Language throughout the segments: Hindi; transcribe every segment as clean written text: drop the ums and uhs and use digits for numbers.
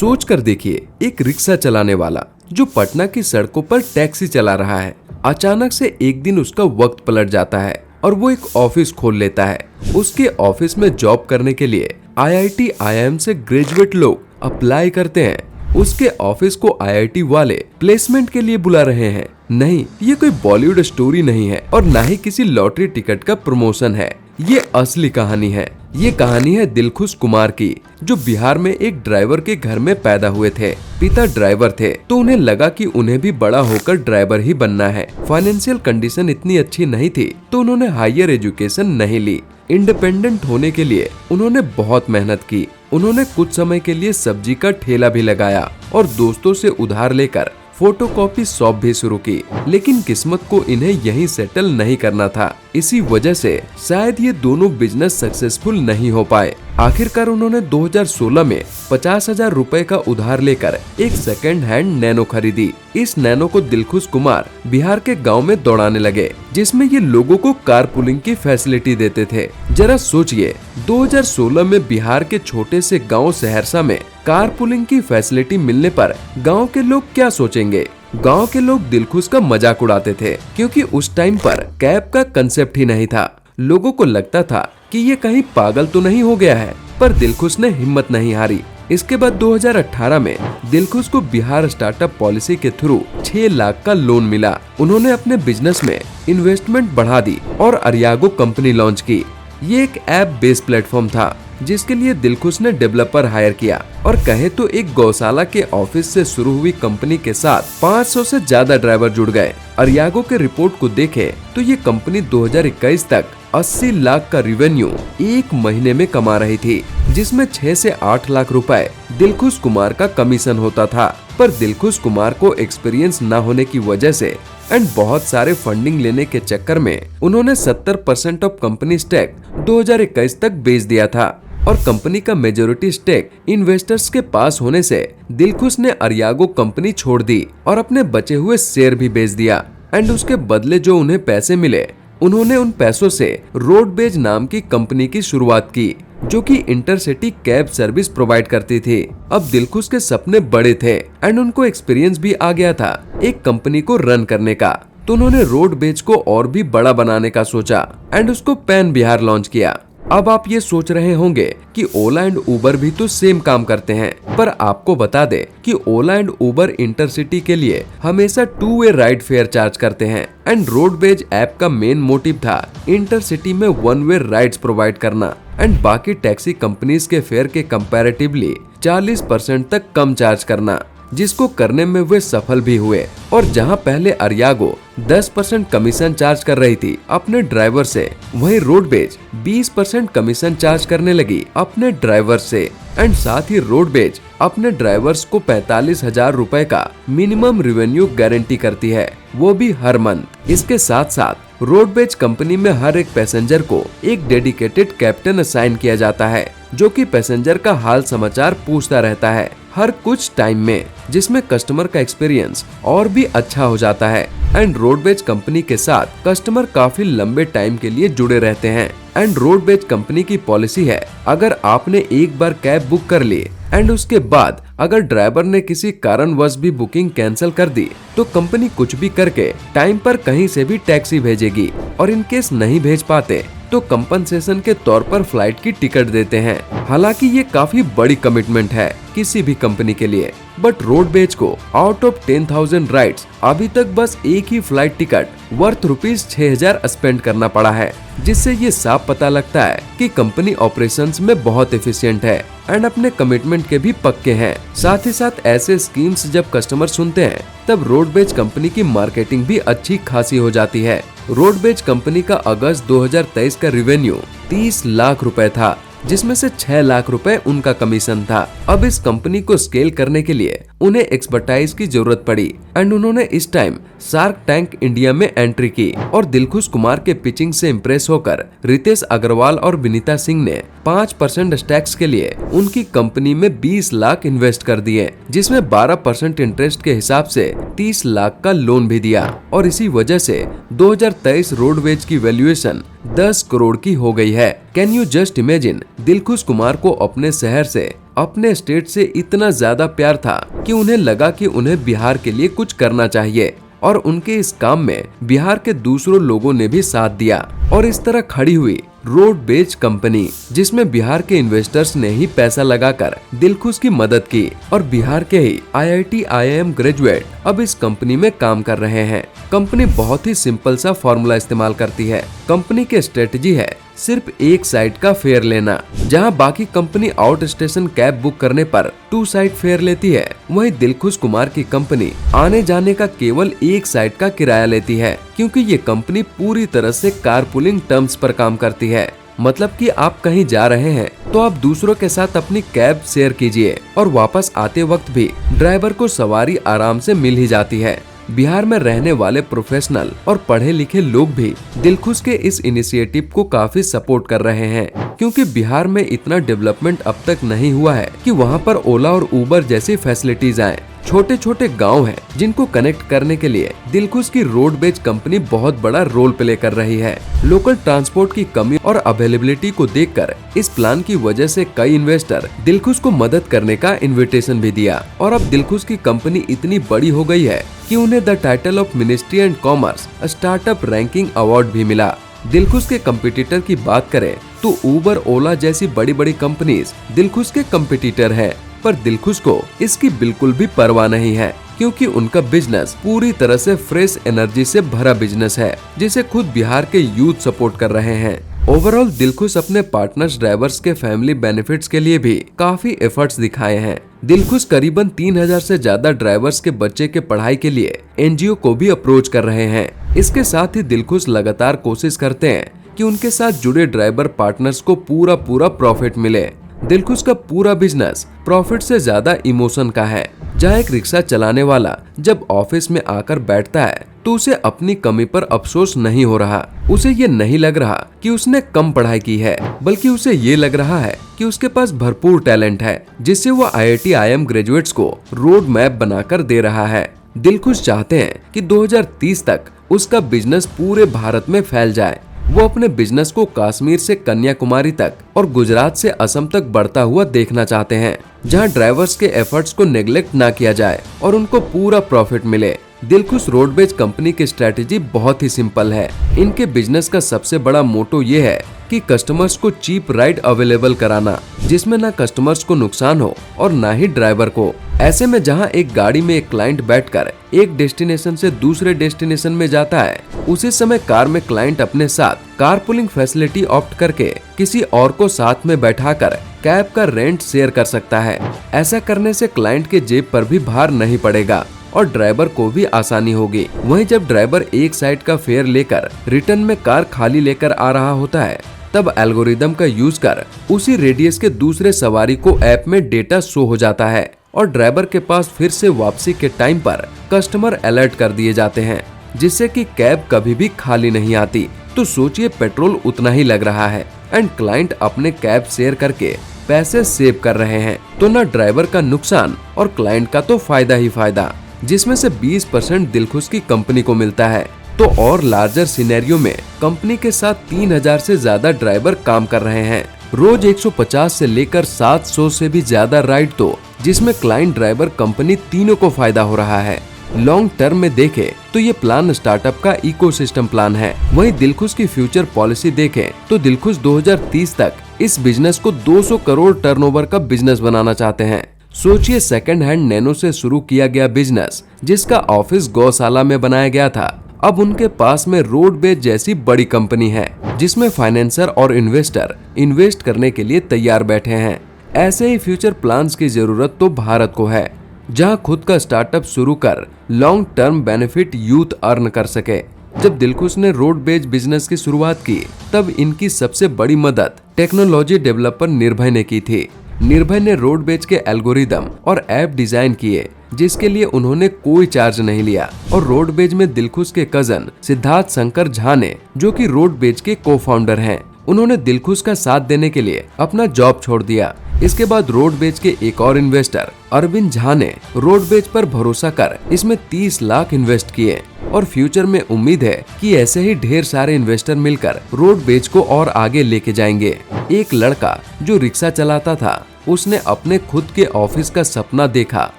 सोच कर देखिए, एक रिक्शा चलाने वाला जो पटना की सड़कों पर टैक्सी चला रहा है, अचानक से एक दिन उसका वक्त पलट जाता है और वो एक ऑफिस खोल लेता है। उसके ऑफिस में जॉब करने के लिए IIT IIM से ग्रेजुएट लोग अप्लाई करते हैं। उसके ऑफिस को IIT वाले प्लेसमेंट के लिए बुला रहे हैं। नहीं, ये कोई बॉलीवुड स्टोरी नहीं है और ना ही किसी लॉटरी टिकट का प्रमोशन है। ये असली कहानी है। ये कहानी है दिलखुश कुमार की, जो बिहार में एक ड्राइवर के घर में पैदा हुए थे। पिता ड्राइवर थे तो उन्हें लगा कि उन्हें भी बड़ा होकर ड्राइवर ही बनना है। फाइनेंशियल कंडीशन इतनी अच्छी नहीं थी तो उन्होंने हायर एजुकेशन नहीं ली। इंडिपेंडेंट होने के लिए उन्होंने बहुत मेहनत की। उन्होंने कुछ समय के लिए सब्जी का ठेला भी लगाया और दोस्तों से उधार लेकर फोटोकॉपी शॉप भी शुरू की। लेकिन किस्मत को इन्हें यहीं सेटल नहीं करना था। इसी वजह से शायद ये दोनों बिजनेस सक्सेसफुल नहीं हो पाए। आखिरकार उन्होंने 2016 में 50,000 रुपए का उधार लेकर एक सेकेंड हैंड नैनो खरीदी। इस नैनो को दिलखुश कुमार बिहार के गांव में दौड़ाने लगे, जिसमें ये लोगों को कार पुलिंग की फैसिलिटी देते थे। जरा सोचिए, 2016 में बिहार के छोटे से गांव सहरसा में कार पुलिंग की फैसिलिटी मिलने पर गांव के लोग क्या सोचेंगे। गांव के लोग दिलखुश का मजाक उड़ाते थे, क्योंकि उस टाइम पर कैब का कंसेप्ट ही नहीं था। लोगों को लगता था कि ये कहीं पागल तो नहीं हो गया है, पर दिलखुश ने हिम्मत नहीं हारी। इसके बाद 2018 में दिलखुश को बिहार स्टार्टअप पॉलिसी के थ्रू 6 लाख का लोन मिला। उन्होंने अपने बिजनेस में इन्वेस्टमेंट बढ़ा दी और अरियागो कंपनी लॉन्च की। ये एक ऐप बेस्ड प्लेटफॉर्म था, जिसके लिए दिलखुश ने डेवलपर हायर किया और कहे तो एक गौशाला के ऑफिस से शुरू हुई कंपनी के साथ 500 से ज्यादा ड्राइवर जुड़ गए। अरियागो के रिपोर्ट को देखे तो ये कंपनी 2021 तक 80 लाख का रिवेन्यू एक महीने में कमा रही थी, जिसमें 6 से 8 लाख रुपए दिलखुश कुमार का कमीशन होता था। पर दिलखुश कुमार को एक्सपीरियंस न होने की वजह से एंड बहुत सारे फंडिंग लेने के चक्कर में उन्होंने 70% ऑफ कंपनी स्टेक 2021 तक बेच दिया था और कंपनी का मेजोरिटी स्टेक इन्वेस्टर्स के पास होने से दिलखुश ने अरियागो कंपनी छोड़ दी और अपने बचे हुए शेयर भी बेच दिया। एंड उसके बदले जो उन्हें पैसे मिले, उन्होंने उन पैसों से रोडबेज नाम की कंपनी की शुरुआत की, जो कि इंटरसिटी कैब सर्विस प्रोवाइड करती थी। अब दिलखुश के सपने बड़े थे एंड उनको एक्सपीरियंस भी आ गया था एक कंपनी को रन करने का, तो उन्होंने रोडबेज को और भी बड़ा बनाने का सोचा एंड उसको पैन बिहार लॉन्च किया। अब आप ये सोच रहे होंगे कि ओला एंड उबर भी तो सेम काम करते हैं, पर आपको बता दे कि ओला एंड उबर इंटरसिटी के लिए हमेशा 2 वे राइड फेयर चार्ज करते हैं एंड रोडबेज ऐप का मेन मोटिव था इंटरसिटी में 1 वे राइड्स प्रोवाइड करना एंड बाकी टैक्सी कंपनीज के फेयर के कंपैरेटिवली 40% तक कम चार्ज करना, जिसको करने में वे सफल भी हुए। और जहां पहले अरियागो 10% कमीशन चार्ज कर रही थी अपने ड्राइवर से, वहीं रोडबेज 20% कमीशन चार्ज करने लगी अपने ड्राइवर से। एंड साथ ही रोडबेज अपने ड्राइवर्स को 45,000 रुपए का मिनिमम रेवेन्यू गारंटी करती है, वो भी हर मंथ। इसके साथ साथ रोडबेज कंपनी में हर एक पैसेंजर को एक डेडिकेटेड कैप्टन असाइन किया जाता है, जो कि पैसेंजर का हाल समाचार पूछता रहता है हर कुछ टाइम में, जिसमें कस्टमर का एक्सपीरियंस और भी अच्छा हो जाता है। एंड रोडबेज कंपनी के साथ कस्टमर काफी लंबे टाइम के लिए जुड़े रहते हैं। एंड रोडबेज कंपनी की पॉलिसी है, अगर आपने एक बार कैब बुक कर ली एंड उसके बाद अगर ड्राइवर ने किसी कारणवश भी बुकिंग कैंसिल कर दी, तो कंपनी कुछ भी करके टाइम पर कहीं से भी टैक्सी भेजेगी और इन केस नहीं भेज पाते तो कंपनसेशन के तौर पर फ्लाइट की टिकट देते हैं। हालांकि ये काफी बड़ी कमिटमेंट है किसी भी कंपनी के लिए, बट रोडबेज को आउट ऑफ 10,000 राइड्स अभी तक बस एक ही फ्लाइट टिकट वर्थ ₹6,000 स्पेंड करना पड़ा है, जिससे ये साफ पता लगता है कि कंपनी ऑपरेशंस में बहुत एफिशिएंट है एंड अपने कमिटमेंट के भी पक्के हैं। साथ ही साथ ऐसे स्कीम्स जब कस्टमर सुनते हैं, तब रोडबेज कंपनी की मार्केटिंग भी अच्छी खासी हो जाती है। रोडबेज कंपनी का अगस्त 2023 का रेवेन्यू 30 लाख रुपए था, जिसमें से 6 लाख रुपए उनका कमीशन था। अब इस कंपनी को स्केल करने के लिए उन्हें एक्सपर्टाइज की जरूरत पड़ी एंड उन्होंने इस टाइम शार्क टैंक इंडिया में एंट्री की और दिलखुश कुमार के पिचिंग से इम्प्रेस होकर रितेश अग्रवाल और विनीता सिंह ने 5% स्टैक्स के लिए उनकी कंपनी में 20 लाख इन्वेस्ट कर दिए, जिसमें 12% इंटरेस्ट के हिसाब से 30 लाख का लोन भी दिया और इसी वजह से 2023 रोडवेज की वैल्यूएशन 10 करोड़ की हो गई है। Can you just imagine? Dilkhush Kumar को अपने शहर से, अपने स्टेट से इतना ज्यादा प्यार था कि उन्हें लगा कि उन्हें बिहार के लिए कुछ करना चाहिए और उनके इस काम में बिहार के दूसरों लोगों ने भी साथ दिया और इस तरह खड़ी हुई रोडवेज कंपनी, जिसमें बिहार के इन्वेस्टर्स ने ही पैसा लगाकर दिलखुश की मदद की और बिहार के ही IIT IIM ग्रेजुएट अब इस कंपनी में काम कर रहे हैं। कंपनी बहुत ही सिंपल सा फॉर्मूला इस्तेमाल करती है। कंपनी की स्ट्रेटजी है सिर्फ एक साइड का फेयर लेना। जहां बाकी company out station cab book करने पर 2 साइड फेयर लेती है, वहीं दिलखुश कुमार की कंपनी आने जाने का केवल एक साइड का किराया लेती है, क्योंकि ये कंपनी पूरी तरह से कारपूलिंग टर्म्स पर काम करती है। मतलब कि आप कहीं जा रहे हैं तो आप दूसरों के साथ अपनी कैब शेयर कीजिए और वापस आते वक्त भी ड्राइवर को सवारी आराम से मिल ही जाती है। बिहार में रहने वाले प्रोफेशनल और पढ़े लिखे लोग भी दिलखुश के इस इनिशिएटिव को काफी सपोर्ट कर रहे हैं, क्योंकि बिहार में इतना डेवलपमेंट अब तक नहीं हुआ है कि वहां पर ओला और उबर जैसी फैसिलिटीज आए। छोटे छोटे गांव हैं जिनको कनेक्ट करने के लिए दिलखुश की रोडवेज कंपनी बहुत बड़ा रोल प्ले कर रही है। लोकल ट्रांसपोर्ट की कमी और अवेलेबिलिटी को देखकर इस प्लान की वजह से कई इन्वेस्टर दिलखुश को मदद करने का इन्विटेशन भी दिया और अब दिलखुश की कंपनी इतनी बड़ी हो गई है कि उन्हें the title of ministry and commerce startup ranking award भी मिला। दिलखुश के कंपटीटर की बात करें तो उबर, ओला जैसी बड़ी बड़ी कंपनीज दिलखुश के कंपटीटर है, पर दिलखुश को इसकी बिल्कुल भी परवाह नहीं है, क्योंकि उनका बिजनेस पूरी तरह से फ्रेश एनर्जी से भरा बिजनेस है, जिसे खुद बिहार के यूथ सपोर्ट कर रहे हैं। ओवरऑल दिलखुश अपने पार्टनर्स ड्राइवर्स के फैमिली बेनिफिट्स के लिए भी काफी एफर्ट्स दिखाए हैं। दिलखुश करीबन 3000 से ज्यादा ड्राइवर्स के बच्चे के पढ़ाई के लिए NGO को भी अप्रोच कर रहे हैं। इसके साथ ही दिलखुश लगातार कोशिश करते हैं कि उनके साथ जुड़े ड्राइवर पार्टनर्स को पूरा प्रॉफिट मिले। दिलखुश का पूरा बिजनेस प्रॉफिट से ज्यादा इमोशन का है। जहाँ एक रिक्शा चलाने वाला जब ऑफिस में आकर बैठता है तो उसे अपनी कमी पर अफसोस नहीं हो रहा। उसे ये नहीं लग रहा कि उसने कम पढ़ाई की है, बल्कि उसे ये लग रहा है कि उसके पास भरपूर टैलेंट है, जिससे वो IIT IIM ग्रेजुएट्स को रोड मैप बनाकर दे रहा है। दिलखुश चाहते हैं कि 2030 तक उसका बिजनेस पूरे भारत में फैल जाए। वो अपने बिजनेस को कश्मीर से कन्याकुमारी तक और गुजरात से असम तक बढ़ता हुआ देखना चाहते हैं, जहां ड्राइवर्स के एफर्ट्स को नेग्लेक्ट ना किया जाए और उनको पूरा प्रॉफिट मिले। दिलखुश रोडवेज कंपनी की स्ट्रेटेजी बहुत ही सिंपल है। इनके बिजनेस का सबसे बड़ा मोटो ये है कि कस्टमर्स को चीप राइड अवेलेबल कराना, जिसमें ना कस्टमर्स को नुकसान हो और ना ही ड्राइवर को। ऐसे में जहां एक गाड़ी में एक क्लाइंट बैठकर एक डेस्टिनेशन से दूसरे डेस्टिनेशन में जाता है, उसी समय कार में क्लाइंट अपने साथ कारपूलिंग फैसिलिटी ऑप्ट करके किसी और को साथ में बैठाकर कैब का रेंट शेयर कर सकता है। ऐसा करने से क्लाइंट के जेब पर भी भार नहीं पड़ेगा और ड्राइवर को भी आसानी होगी। वहीं जब ड्राइवर एक साइड का फेयर लेकर रिटर्न में कार खाली लेकर आ रहा होता है, तब एल्गोरिदम का यूज कर उसी रेडियस के दूसरे सवारी को ऐप में डेटा शो हो जाता है और ड्राइवर के पास फिर से वापसी के टाइम पर कस्टमर अलर्ट कर दिए जाते हैं, जिससे कि कैब कभी भी खाली नहीं आती। तो सोचिए, पेट्रोल उतना ही लग रहा है एंड क्लाइंट अपने कैब शेयर करके पैसे सेव कर रहे हैं। तो न ड्राइवर का नुकसान और क्लाइंट का तो फायदा ही फायदा, जिसमें से 20% दिलखुश की कंपनी को मिलता है। तो और लार्जर सिनेरियो में कंपनी के साथ 3000 से ज्यादा ड्राइवर काम कर रहे हैं। रोज 150 से लेकर 700 से भी ज्यादा राइड, तो जिसमें क्लाइंट, ड्राइवर, कंपनी तीनों को फायदा हो रहा है। लॉन्ग टर्म में देखें तो ये प्लान स्टार्टअप का इकोसिस्टम प्लान है। वहीं दिलखुश की फ्यूचर पॉलिसी देखें तो दिलखुश 2030 तक इस बिजनेस को 200 करोड़ टर्नओवर का बिजनेस बनाना चाहते हैं। सोचिए, सेकंड हैंड नैनो से शुरू किया गया बिजनेस, जिसका ऑफिस गौशाला में बनाया गया था, अब उनके पास में रोडवेज जैसी बड़ी कंपनी है, जिसमें फाइनेंसर और इन्वेस्टर इन्वेस्ट करने के लिए तैयार बैठे हैं। ऐसे ही फ्यूचर प्लान्स की जरूरत तो भारत को है, जहां खुद का स्टार्टअप शुरू कर long term benefit youth earn कर सके। जब दिलखुश ने रोडवेज बिजनेस की शुरुआत की, तब इनकी सबसे बड़ी मदद टेक्नोलॉजी डेवलपर निर्भय ने की थी। निर्भय ने रोडवेज के एल्गोरिदम और ऐप डिजाइन किए, जिसके लिए उन्होंने कोई चार्ज नहीं लिया। और रोडवेज में दिलखुश के कजन सिद्धार्थ शंकर झा ने, जो कि रोडवेज के को फाउंडर हैं, उन्होंने दिलखुश का साथ देने के लिए अपना जॉब छोड़ दिया। इसके बाद रोडवेज के एक और इन्वेस्टर अरविंद झा ने रोडवेज पर भरोसा कर इसमें 30 लाख इन्वेस्ट किए और फ्यूचर में उम्मीद है कि ऐसे ही ढेर सारे इन्वेस्टर मिलकर रोडवेज को और आगे लेके जाएंगे। एक लड़का जो रिक्शा चलाता था, उसने अपने खुद के ऑफिस का सपना देखा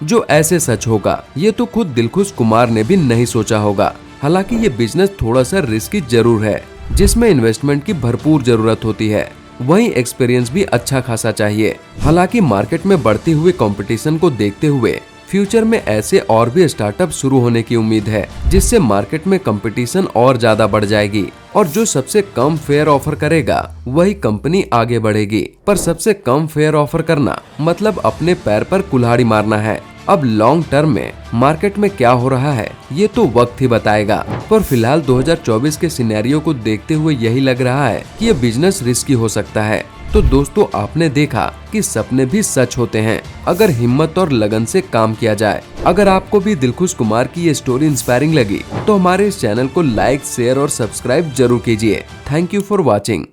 जो ऐसे सच होगा, ये तो खुद दिलखुश कुमार ने भी नहीं सोचा होगा। हालांकि ये बिजनेस थोड़ा सा रिस्की जरूर है, जिसमें इन्वेस्टमेंट की भरपूर जरूरत होती है, वहीं एक्सपीरियंस भी अच्छा खासा चाहिए। हालांकि मार्केट में बढ़ते हुए कंपटीशन को देखते हुए फ्यूचर में ऐसे और भी स्टार्टअप शुरू होने की उम्मीद है, जिससे मार्केट में कंपटीशन और ज्यादा बढ़ जाएगी और जो सबसे कम फेयर ऑफर करेगा वही कंपनी आगे बढ़ेगी। पर सबसे कम फेयर ऑफर करना मतलब अपने पैर पर कुल्हाड़ी मारना है। अब लॉन्ग टर्म में मार्केट में क्या हो रहा है ये तो वक्त ही बताएगा, पर फिलहाल 2024 के सिनेरियो को देखते हुए यही लग रहा है कि ये बिजनेस रिस्की हो सकता है। तो दोस्तों, आपने देखा कि सपने भी सच होते हैं अगर हिम्मत और लगन से काम किया जाए। अगर आपको भी दिलखुश कुमार की ये स्टोरी इंस्पायरिंग लगी तो हमारे इस चैनल को लाइक, शेयर और सब्सक्राइब जरूर कीजिए। Thank you for watching.